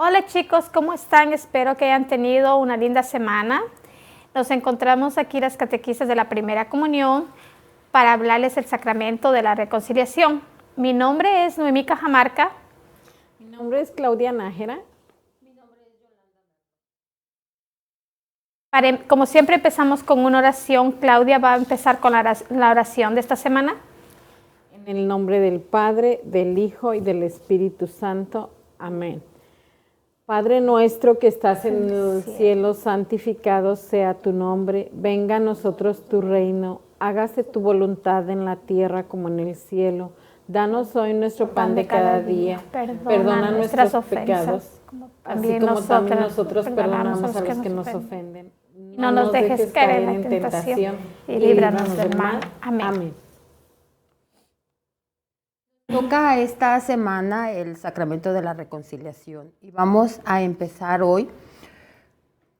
Hola chicos, ¿cómo están? Espero que hayan tenido una linda semana. Nos encontramos aquí las catequistas de la Primera Comunión para hablarles del sacramento de la reconciliación. Mi nombre es Noemí Cajamarca. Mi nombre es Claudia Nájera. Mi nombre es Yolanda. Como siempre empezamos con una oración. Claudia va a empezar con la oración de esta semana. En el nombre del Padre, del Hijo y del Espíritu Santo. Amén. Padre nuestro que estás en el cielo, santificado sea tu nombre. Venga a nosotros tu reino. Hágase tu voluntad en la tierra como en el cielo. Danos hoy nuestro pan de cada día. Perdona nuestros pecados, así como también nosotros perdonamos a los que nos ofenden. No nos dejes caer en tentación y líbranos del mal. Amén. Toca esta semana el sacramento de la reconciliación y vamos a empezar hoy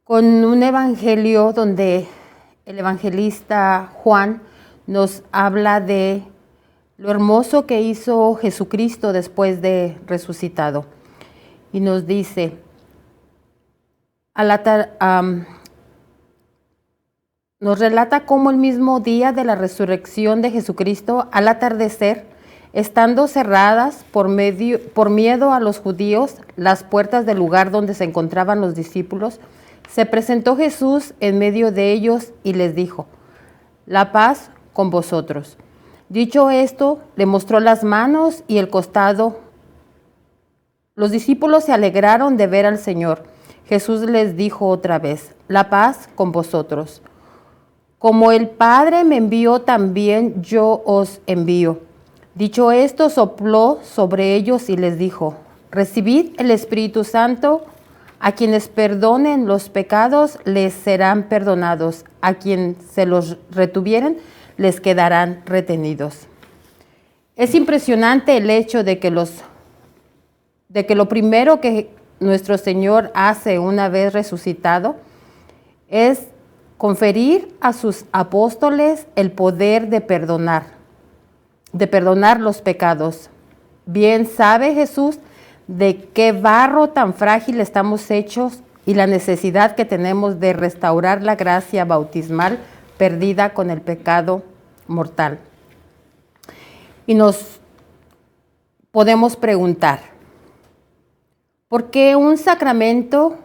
con un evangelio donde el evangelista Juan nos habla de lo hermoso que hizo Jesucristo después de resucitado. Y nos dice, nos relata cómo el mismo día de la resurrección de Jesucristo, al atardecer, estando cerradas por miedo a los judíos las puertas del lugar donde se encontraban los discípulos, se presentó Jesús en medio de ellos y les dijo, la paz con vosotros. Dicho esto, le mostró las manos y el costado. Los discípulos se alegraron de ver al Señor. Jesús les dijo otra vez, la paz con vosotros. Como el Padre me envió, también yo os envío. Dicho esto, sopló sobre ellos y les dijo, recibid el Espíritu Santo, a quienes perdonen los pecados les serán perdonados, a quien se los retuvieren les quedarán retenidos. Es impresionante el hecho de que lo primero que nuestro Señor hace una vez resucitado es conferir a sus apóstoles el poder de perdonar los pecados. Bien sabe Jesús de qué barro tan frágil estamos hechos y la necesidad que tenemos de restaurar la gracia bautismal perdida con el pecado mortal. Y nos podemos preguntar, ¿por qué un sacramento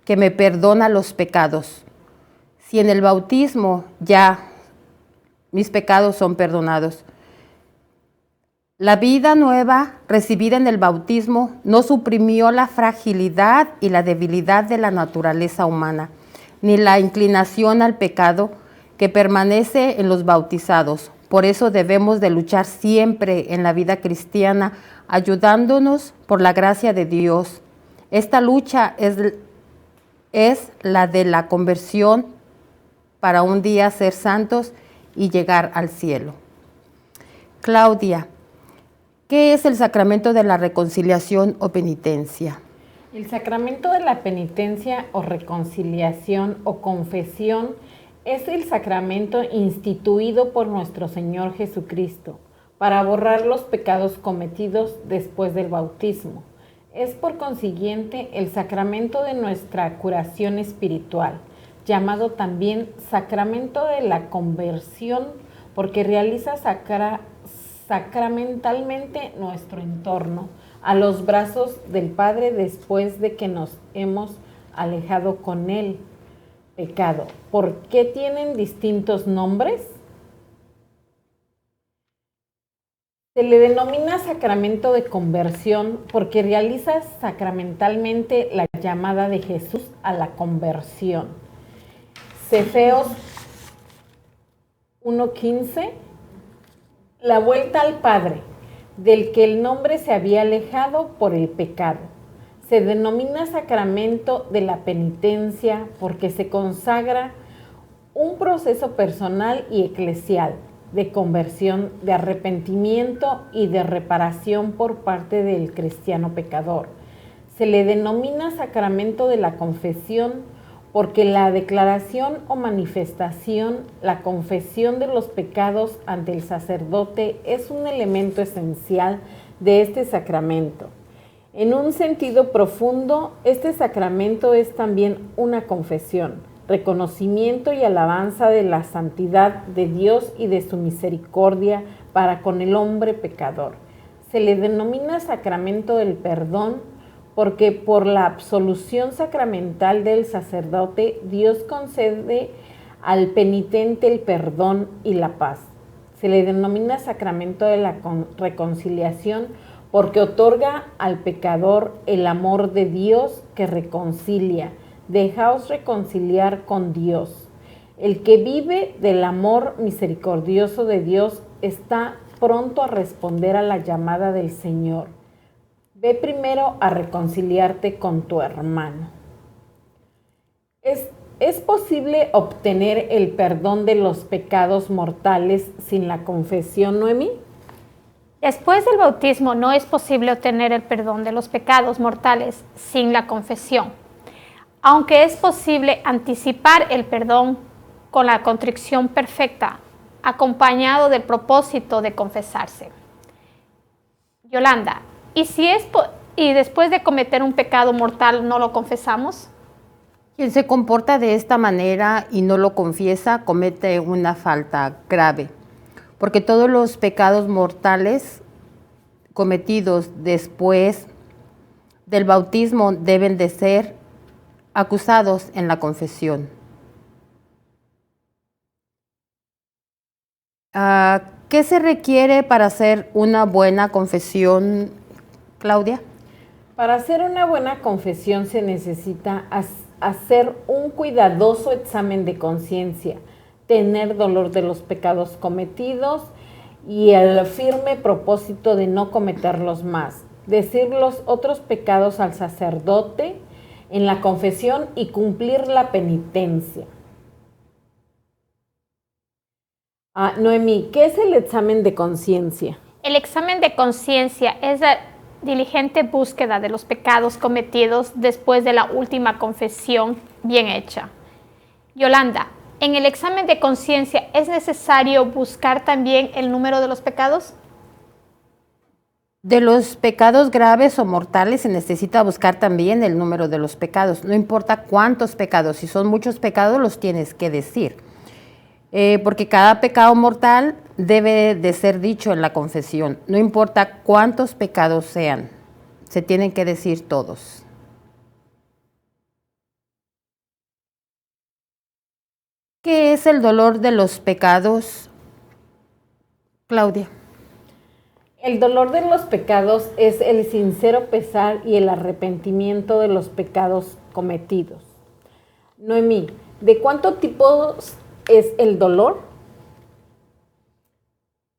que me perdona los pecados? Si en el bautismo ya mis pecados son perdonados. La vida nueva recibida en el bautismo no suprimió la fragilidad y la debilidad de la naturaleza humana, ni la inclinación al pecado que permanece en los bautizados. Por eso debemos de luchar siempre en la vida cristiana, ayudándonos por la gracia de Dios. Esta lucha es la de la conversión para un día ser santos y llegar al cielo. Claudia, ¿qué es el sacramento de la reconciliación o penitencia? El sacramento de la penitencia o reconciliación o confesión es el sacramento instituido por nuestro Señor Jesucristo para borrar los pecados cometidos después del bautismo. Es por consiguiente el sacramento de nuestra curación espiritual, llamado también sacramento de la conversión, porque realiza sacramentalmente nuestro entorno a los brazos del Padre después de que nos hemos alejado con el pecado. ¿Por qué tienen distintos nombres? Se le denomina sacramento de conversión porque realiza sacramentalmente la llamada de Jesús a la conversión. Efesios 1:15, la vuelta al Padre, del que el nombre se había alejado por el pecado. Se denomina sacramento de la penitencia porque se consagra un proceso personal y eclesial de conversión, de arrepentimiento y de reparación por parte del cristiano pecador. Se le denomina sacramento de la confesión porque la declaración o manifestación, la confesión de los pecados ante el sacerdote es un elemento esencial de este sacramento. En un sentido profundo, este sacramento es también una confesión, reconocimiento y alabanza de la santidad de Dios y de su misericordia para con el hombre pecador. Se le denomina sacramento del perdón porque por la absolución sacramental del sacerdote, Dios concede al penitente el perdón y la paz. Se le denomina sacramento de la reconciliación porque otorga al pecador el amor de Dios que reconcilia. Dejaos reconciliar con Dios. El que vive del amor misericordioso de Dios está pronto a responder a la llamada del Señor. Ve primero a reconciliarte con tu hermano. ¿Es posible obtener el perdón de los pecados mortales sin la confesión, Noemí? Después del bautismo no es posible obtener el perdón de los pecados mortales sin la confesión, aunque es posible anticipar el perdón con la contrición perfecta, acompañado del propósito de confesarse. Yolanda, ¿y después de cometer un pecado mortal no lo confesamos? Quien se comporta de esta manera y no lo confiesa comete una falta grave, porque todos los pecados mortales cometidos después del bautismo deben de ser acusados en la confesión. ¿Qué se requiere para hacer una buena confesión, Claudia? Para hacer una buena confesión se necesita hacer un cuidadoso examen de conciencia, tener dolor de los pecados cometidos y el firme propósito de no cometerlos más, decir los otros pecados al sacerdote en la confesión y cumplir la penitencia. Noemí, ¿qué es el examen de conciencia? El examen de conciencia es la diligente búsqueda de los pecados cometidos después de la última confesión bien hecha. Yolanda, ¿en el examen de conciencia es necesario buscar también el número de los pecados? De los pecados graves o mortales se necesita buscar también el número de los pecados. No importa cuántos pecados, si son muchos pecados los tienes que decir. Porque cada pecado mortal debe de ser dicho en la confesión. No importa cuántos pecados sean, se tienen que decir todos. ¿Qué es el dolor de los pecados, Claudia? El dolor de los pecados es el sincero pesar y el arrepentimiento de los pecados cometidos. Noemí, ¿de cuántos tipos es el dolor?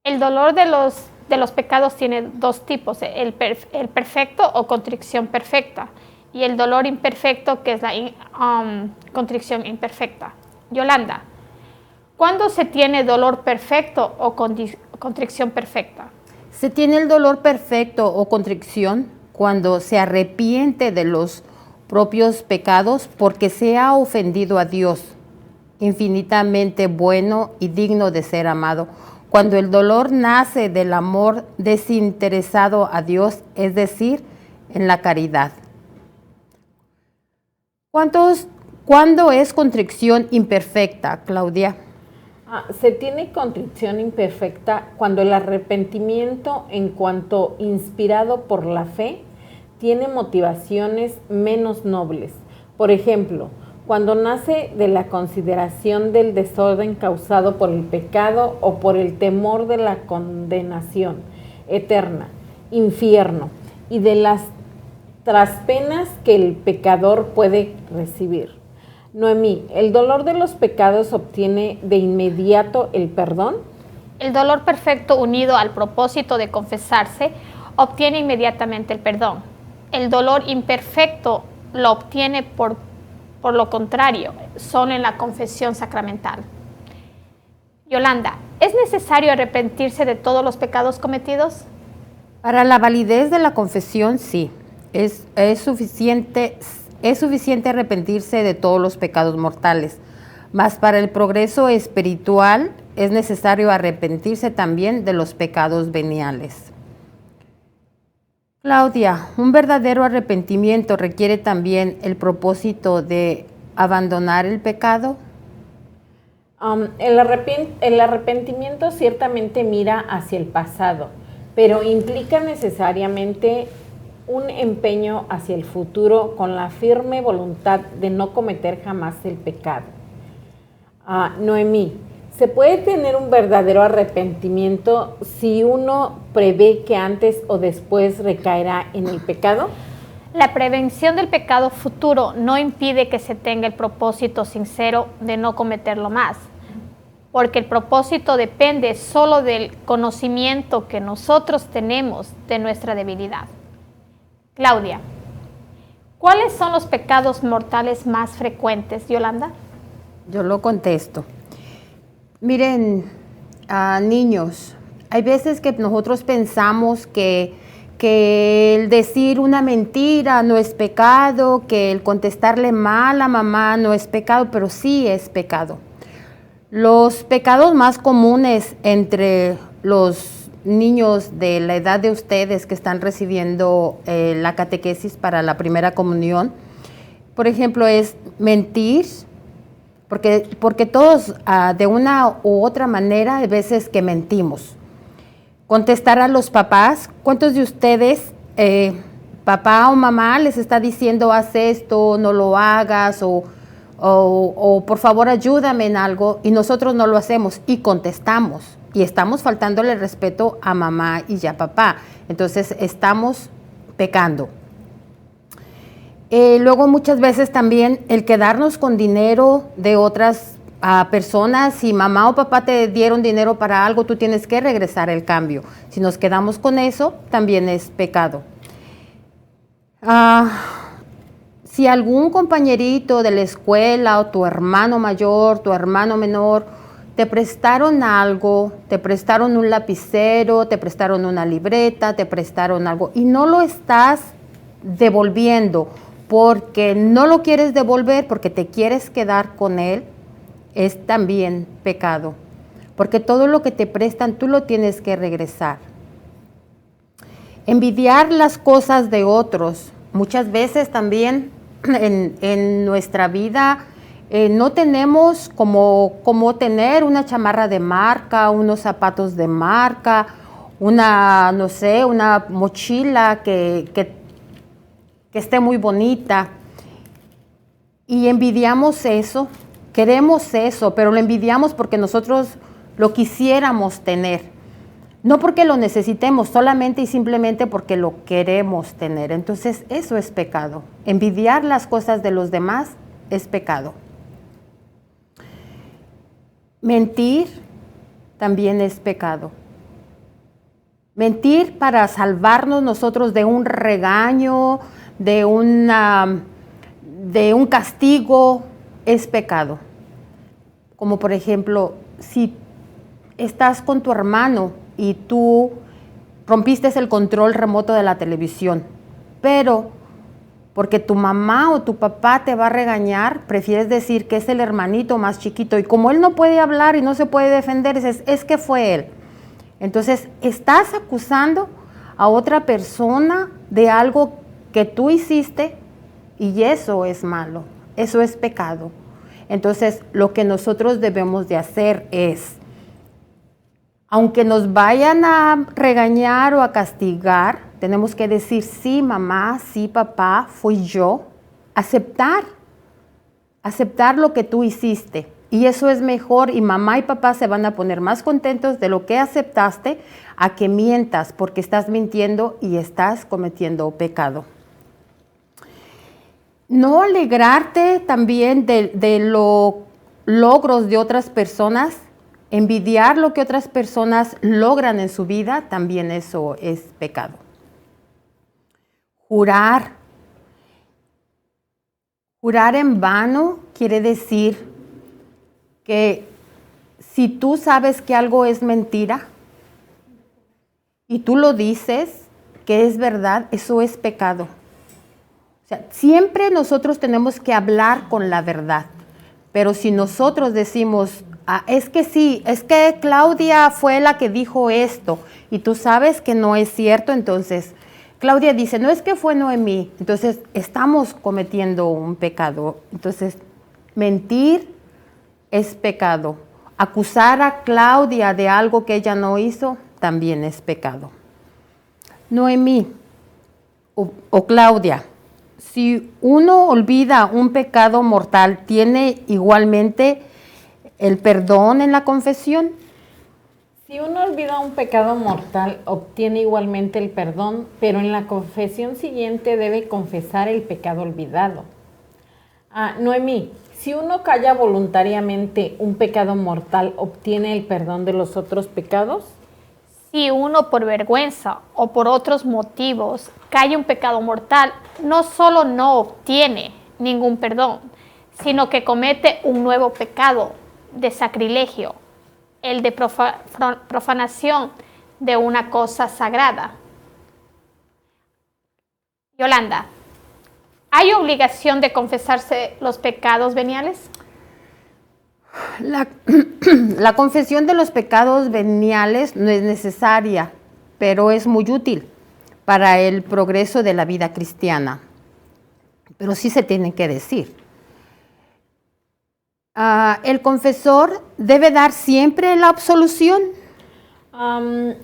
El dolor de los pecados tiene dos tipos, el perfecto o contrición perfecta y el dolor imperfecto, que es la contrición imperfecta. Yolanda, ¿cuándo se tiene dolor perfecto o contrición perfecta? Se tiene el dolor perfecto o contrición cuando se arrepiente de los propios pecados porque se ha ofendido a Dios, infinitamente bueno y digno de ser amado. Cuando el dolor nace del amor desinteresado a Dios, es decir, en la caridad. ¿Cuándo es contrición imperfecta, Claudia? Se tiene contrición imperfecta cuando el arrepentimiento, en cuanto inspirado por la fe, tiene motivaciones menos nobles. Por ejemplo, cuando nace de la consideración del desorden causado por el pecado o por el temor de la condenación eterna, infierno, y de las traspenas que el pecador puede recibir. Noemí, ¿el dolor de los pecados obtiene de inmediato el perdón? El dolor perfecto unido al propósito de confesarse obtiene inmediatamente el perdón. El dolor imperfecto lo obtiene por lo contrario, solo en la confesión sacramental. Yolanda, ¿es necesario arrepentirse de todos los pecados cometidos? Para la validez de la confesión, sí. Es suficiente arrepentirse de todos los pecados mortales, mas para el progreso espiritual es necesario arrepentirse también de los pecados veniales. Claudia, un verdadero arrepentimiento requiere también el propósito de abandonar el pecado. El arrepentimiento ciertamente mira hacia el pasado, pero implica necesariamente un empeño hacia el futuro con la firme voluntad de no cometer jamás el pecado. Noemí, ¿se puede tener un verdadero arrepentimiento si uno prevé que antes o después recaerá en el pecado? La prevención del pecado futuro no impide que se tenga el propósito sincero de no cometerlo más, porque el propósito depende solo del conocimiento que nosotros tenemos de nuestra debilidad. Claudia, ¿cuáles son los pecados mortales más frecuentes, Yolanda? Yo lo contesto. Miren, niños, hay veces que nosotros pensamos que el decir una mentira no es pecado, que el contestarle mal a mamá no es pecado, pero sí es pecado. Los pecados más comunes entre los niños de la edad de ustedes que están recibiendo la catequesis para la primera comunión, por ejemplo, es mentir, porque todos de una u otra manera hay veces que mentimos. Contestar a los papás. ¿Cuántos de ustedes, papá o mamá, les está diciendo haz esto, no lo hagas o por favor ayúdame en algo y nosotros no lo hacemos y contestamos y estamos faltándole el respeto a mamá y a papá? Entonces estamos pecando. Luego muchas veces también el quedarnos con dinero de otras personas. Si mamá o papá te dieron dinero para algo, tú tienes que regresar el cambio. Si nos quedamos con eso, también es pecado. Si algún compañerito de la escuela o tu hermano mayor, tu hermano menor, te prestaron algo, te prestaron un lapicero, te prestaron una libreta, te prestaron algo y no lo estás devolviendo porque no lo quieres devolver, porque te quieres quedar con él, es también pecado. Porque todo lo que te prestan tú lo tienes que regresar. Envidiar las cosas de otros. Muchas veces también en nuestra vida no tenemos como tener una chamarra de marca, unos zapatos de marca, una mochila que esté muy bonita. Y envidiamos eso, queremos eso, pero lo envidiamos porque nosotros lo quisiéramos tener. No porque lo necesitemos, solamente y simplemente porque lo queremos tener. Entonces eso es pecado. Envidiar las cosas de los demás es pecado. Mentir también es pecado. Mentir para salvarnos nosotros de un regaño, de un castigo, es pecado. Como por ejemplo, si estás con tu hermano y tú rompiste el control remoto de la televisión, pero porque tu mamá o tu papá te va a regañar, prefieres decir que es el hermanito más chiquito y como él no puede hablar y no se puede defender, dices, es que fue él. Entonces, estás acusando a otra persona de algo que tú hiciste y eso es malo, eso es pecado. Entonces, lo que nosotros debemos de hacer es, aunque nos vayan a regañar o a castigar, tenemos que decir, sí, mamá, sí, papá, fui yo. Aceptar lo que tú hiciste. Y eso es mejor y mamá y papá se van a poner más contentos de lo que aceptaste a que mientas, porque estás mintiendo y estás cometiendo pecado. No alegrarte también de los logros de otras personas. Envidiar lo que otras personas logran en su vida, también eso es pecado. Jurar. Jurar en vano quiere decir que si tú sabes que algo es mentira y tú lo dices que es verdad, eso es pecado. O sea, siempre nosotros tenemos que hablar con la verdad, pero si nosotros decimos, es que sí, es que Claudia fue la que dijo esto y tú sabes que no es cierto, entonces Claudia dice, no es que fue Noemí, entonces estamos cometiendo un pecado. Entonces, mentir es pecado. Acusar a Claudia de algo que ella no hizo también es pecado. Noemí o Claudia, si uno olvida un pecado mortal, ¿tiene igualmente el perdón en la confesión? Si uno olvida un pecado mortal, obtiene igualmente el perdón, pero en la confesión siguiente debe confesar el pecado olvidado. Noemí, si uno calla voluntariamente un pecado mortal, ¿obtiene el perdón de los otros pecados? Si uno por vergüenza o por otros motivos calla un pecado mortal, no solo no obtiene ningún perdón, sino que comete un nuevo pecado de sacrilegio, el de profanación de una cosa sagrada. Yolanda, ¿hay obligación de confesarse los pecados veniales? La confesión de los pecados veniales no es necesaria, pero es muy útil para el progreso de la vida cristiana. Pero sí se tienen que decir. ¿El confesor debe dar siempre la absolución?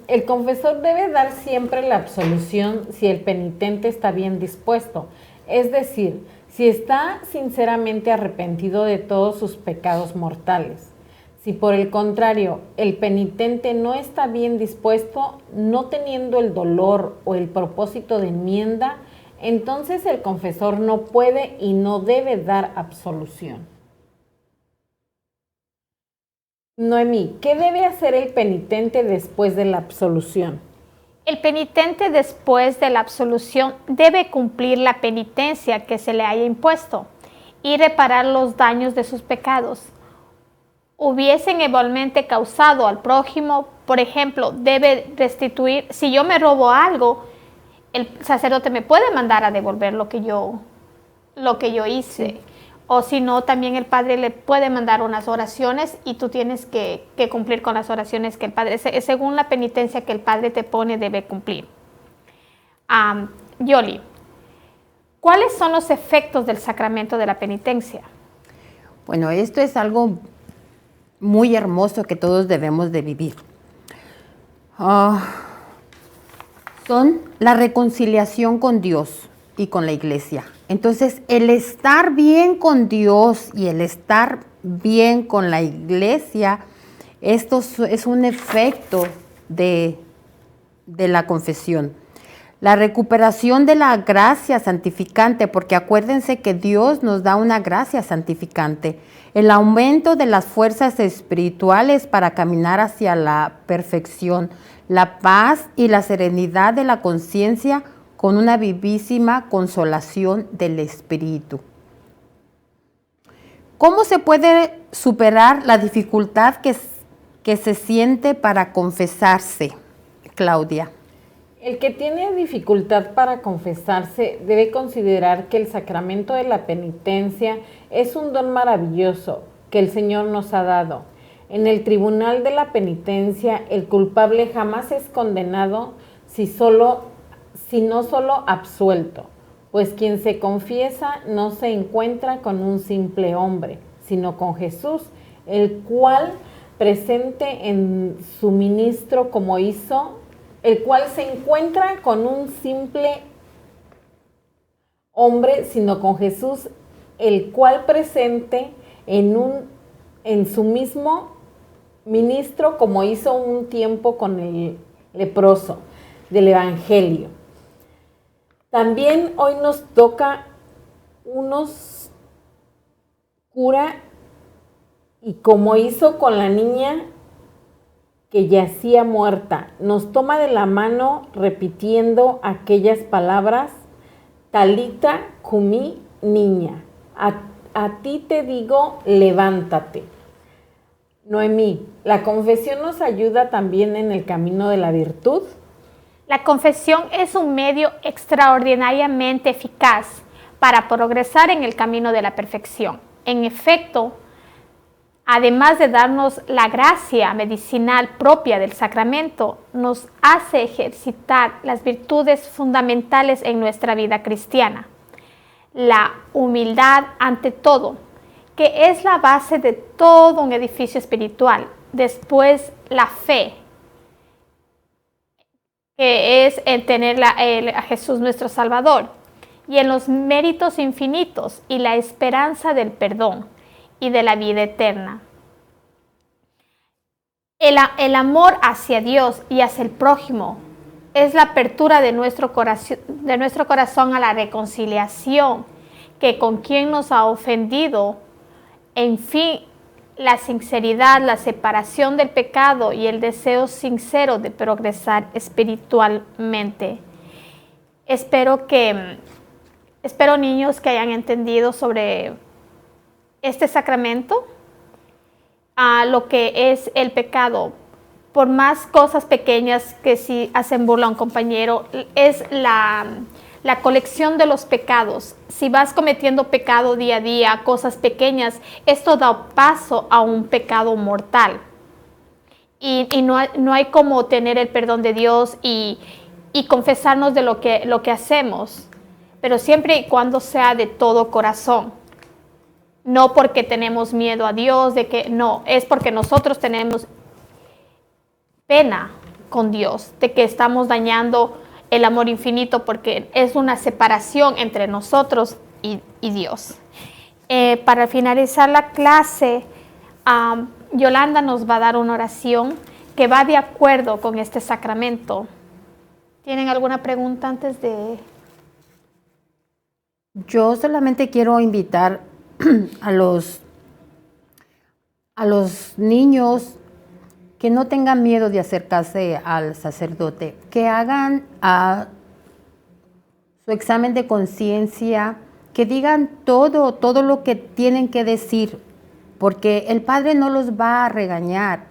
El confesor debe dar siempre la absolución si el penitente está bien dispuesto, es decir, si está sinceramente arrepentido de todos sus pecados mortales. Si por el contrario el penitente no está bien dispuesto, no teniendo el dolor o el propósito de enmienda, entonces el confesor no puede y no debe dar absolución. Noemí, ¿qué debe hacer el penitente después de la absolución? El penitente después de la absolución debe cumplir la penitencia que se le haya impuesto y reparar los daños de sus pecados. Hubiesen igualmente causado al prójimo, por ejemplo, debe restituir. Si yo me robo algo, el sacerdote me puede mandar a devolver lo que yo hice. Sí. O si no, también el padre le puede mandar unas oraciones y tú tienes que cumplir con las oraciones que el padre, según la penitencia que el padre te pone, debe cumplir. Yoli, ¿cuáles son los efectos del sacramento de la penitencia? Bueno, esto es algo muy hermoso que todos debemos de vivir. Son la reconciliación con Dios y con la iglesia. Entonces, el estar bien con Dios y el estar bien con la iglesia, esto es un efecto de la confesión. La recuperación de la gracia santificante, porque acuérdense que Dios nos da una gracia santificante. El aumento de las fuerzas espirituales para caminar hacia la perfección. La paz y la serenidad de la conciencia con una vivísima consolación del espíritu. ¿Cómo se puede superar la dificultad que se siente para confesarse, Claudia? El que tiene dificultad para confesarse debe considerar que el sacramento de la penitencia es un don maravilloso que el Señor nos ha dado. En el tribunal de la penitencia, el culpable jamás es condenado si no solo absuelto, pues quien se confiesa no se encuentra con un simple hombre, sino con Jesús, el cual presente en su ministro como hizo, el cual se encuentra con un simple hombre, sino con Jesús, el cual presente en su mismo ministro como hizo un tiempo con el leproso del Evangelio. También hoy nos toca unos cura y como hizo con la niña que yacía muerta, nos toma de la mano repitiendo aquellas palabras, Talita cumi, niña, a ti te digo, levántate. Noemí, ¿la confesión nos ayuda también en el camino de la virtud? La confesión es un medio extraordinariamente eficaz para progresar en el camino de la perfección. En efecto, además de darnos la gracia medicinal propia del sacramento, nos hace ejercitar las virtudes fundamentales en nuestra vida cristiana. La humildad ante todo, que es la base de todo un edificio espiritual. Después, la fe, que es en tener a Jesús nuestro Salvador, y en los méritos infinitos y la esperanza del perdón y de la vida eterna. El amor hacia Dios y hacia el prójimo es la apertura de nuestro corazón a la reconciliación, que con quien nos ha ofendido, en fin, la sinceridad, la separación del pecado y el deseo sincero de progresar espiritualmente. Espero niños que hayan entendido sobre este sacramento, lo que es el pecado. Por más cosas pequeñas que si hacen burla a un compañero, es la colección de los pecados. Si vas cometiendo pecado día a día, cosas pequeñas, esto da paso a un pecado mortal. Y no hay como tener el perdón de Dios y confesarnos de lo que hacemos, pero siempre y cuando sea de todo corazón. No porque tenemos miedo a Dios, es porque nosotros tenemos pena con Dios, de que estamos dañando el amor infinito, porque es una separación entre nosotros y Dios. Para finalizar la clase, Yolanda nos va a dar una oración que va de acuerdo con este sacramento. ¿Tienen alguna pregunta antes de...? Yo solamente quiero invitar a los niños que no tengan miedo de acercarse al sacerdote, que hagan su examen de conciencia, que digan todo lo que tienen que decir, porque el Padre no los va a regañar,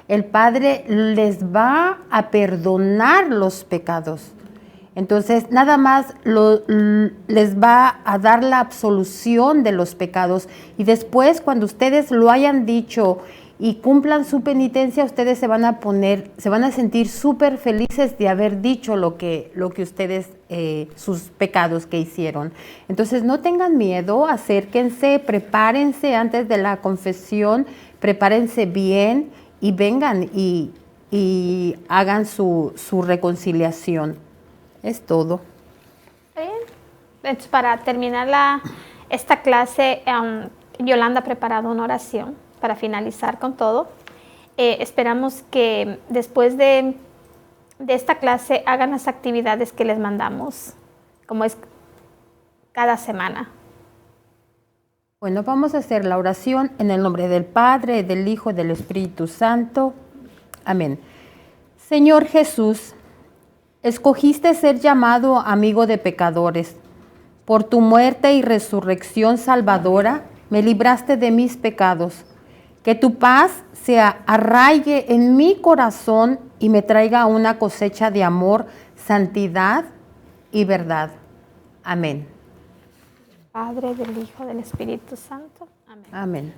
el Padre les va a perdonar los pecados. Entonces, nada más les va a dar la absolución de los pecados, y después, cuando ustedes lo hayan dicho y cumplan su penitencia, ustedes se van a sentir súper felices de haber dicho lo que ustedes, sus pecados que hicieron. Entonces, no tengan miedo, acérquense, prepárense antes de la confesión, prepárense bien y vengan y hagan su reconciliación. Es todo. Bien. Entonces, para terminar esta clase, Yolanda ha preparado una oración para finalizar con todo. Esperamos que después de esta clase hagan las actividades que les mandamos, como es cada semana. Bueno, vamos a hacer la oración en el nombre del Padre, del Hijo y del Espíritu Santo. Amén. Señor Jesús, escogiste ser llamado amigo de pecadores. Por tu muerte y resurrección salvadora, me libraste de mis pecados. Que tu paz se arraigue en mi corazón y me traiga una cosecha de amor, santidad y verdad. Amén. Padre, del Hijo, del Espíritu Santo. Amén. Amén.